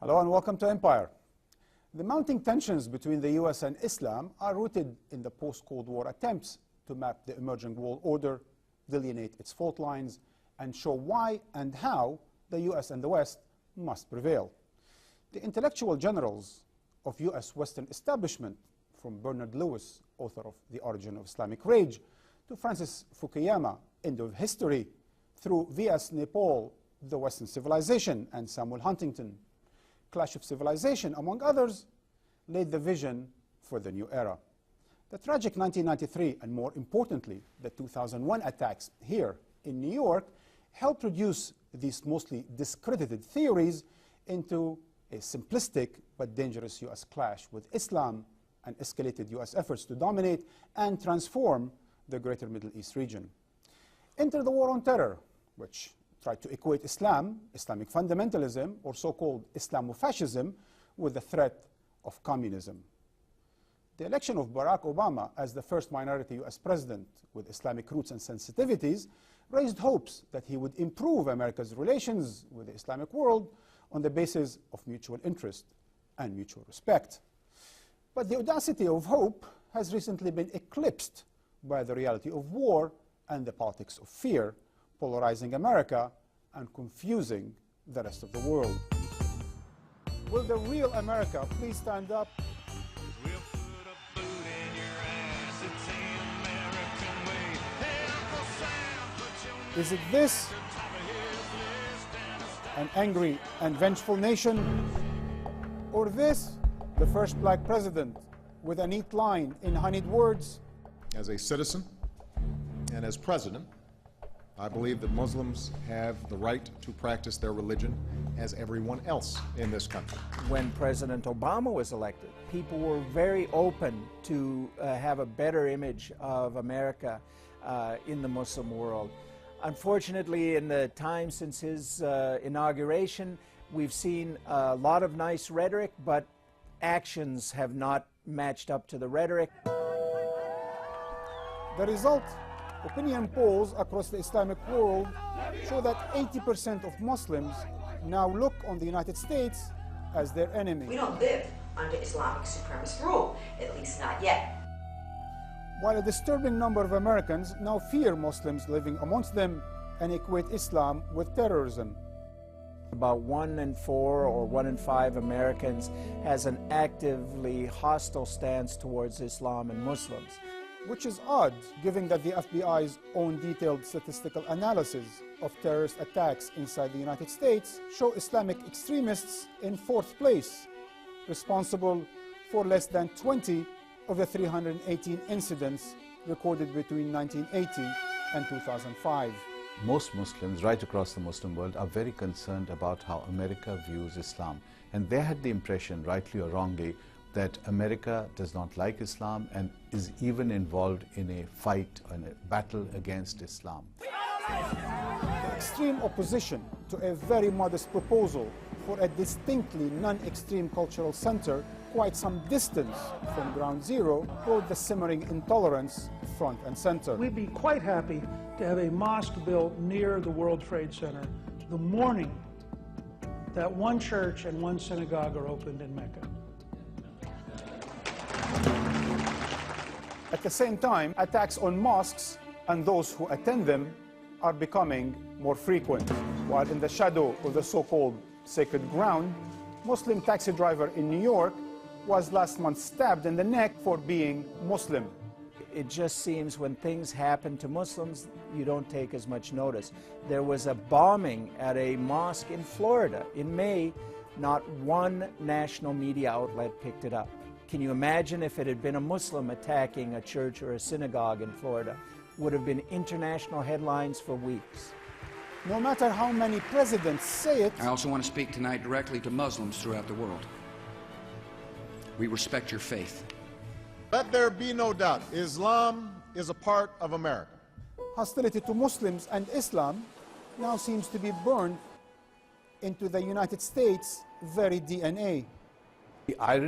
Hello and welcome to Empire. The mounting tensions between the US and Islam are rooted in the post-Cold War attempts to map the emerging world order, delineate its fault lines, and show why and how the US and the West must prevail. The intellectual generals of US Western establishment, from Bernard Lewis, author of The Origin of Islamic Rage, to Francis Fukuyama, End of History, through V.S. Naipaul, The Western Civilization, and Samuel Huntington, Clash of Civilization, among others, laid the vision for the new era. The tragic 1993, and more importantly, the 2001 attacks here in New York, helped reduce these mostly discredited theories into a simplistic but dangerous US clash with Islam and escalated US efforts to dominate and transform the greater Middle East region. Enter the war on terror, which tried to equate Islam, Islamic fundamentalism, or so-called Islamofascism, with the threat of communism. The election of Barack Obama as the first minority US president with Islamic roots and sensitivities raised hopes that he would improve America's relations with the Islamic world on the basis of mutual interest and mutual respect. But the audacity of hope has recently been eclipsed by the reality of war and the politics of fear, polarizing America and confusing the rest of the world. Will the real America please stand up? We'll put a boot in your ass, it's the American way. Hey, Uncle Sam, put your Is it this, top of his list and an angry and vengeful nation? Or this, the first black president with a neat line in honeyed words? As a citizen and as president, I believe that Muslims have the right to practice their religion as everyone else in this country. When President Obama was elected, people were very open to have a better image of America in the Muslim world. Unfortunately, in the time since his inauguration, we've seen a lot of nice rhetoric, but actions have not matched up to the rhetoric. The result? Opinion polls across the Islamic world show that 80% of Muslims now look on the United States as their enemy. We don't live under Islamic supremacist rule, at least not yet. While a disturbing number of Americans now fear Muslims living amongst them and equate Islam with terrorism. About 1 in 4 or 1 in 5 Americans has an actively hostile stance towards Islam and Muslims. Which is odd, given that the FBI's own detailed statistical analysis of terrorist attacks inside the United States show Islamic extremists in 4th place, responsible for less than 20 of the 318 incidents recorded between 1980 and 2005. Most Muslims right across the Muslim world are very concerned about how America views Islam. And they had the impression, rightly or wrongly, that America does not like Islam and is even involved in a fight and a battle against Islam. The extreme opposition to a very modest proposal for a distinctly non-extreme cultural center quite some distance from ground zero brought the simmering intolerance front and center. We'd be quite happy to have a mosque built near the World Trade Center the morning that one church and one synagogue are opened in Mecca. At the same time, attacks on mosques and those who attend them are becoming more frequent. While in the shadow of the so-called sacred ground, Muslim taxi driver in New York was last month stabbed in the neck for being Muslim. It just seems when things happen to Muslims, you don't take as much notice. There was a bombing at a mosque in Florida in May. Not one national media outlet picked it up. Can you imagine if it had been a Muslim attacking a church or a synagogue in Florida? Would have been international headlines for weeks. No matter how many presidents say it, I also want to speak tonight directly to Muslims throughout the world. We respect your faith. Let there be no doubt, Islam is a part of America. hostility to Muslims and Islam now seems to be burned into the United States' very DNA. The irony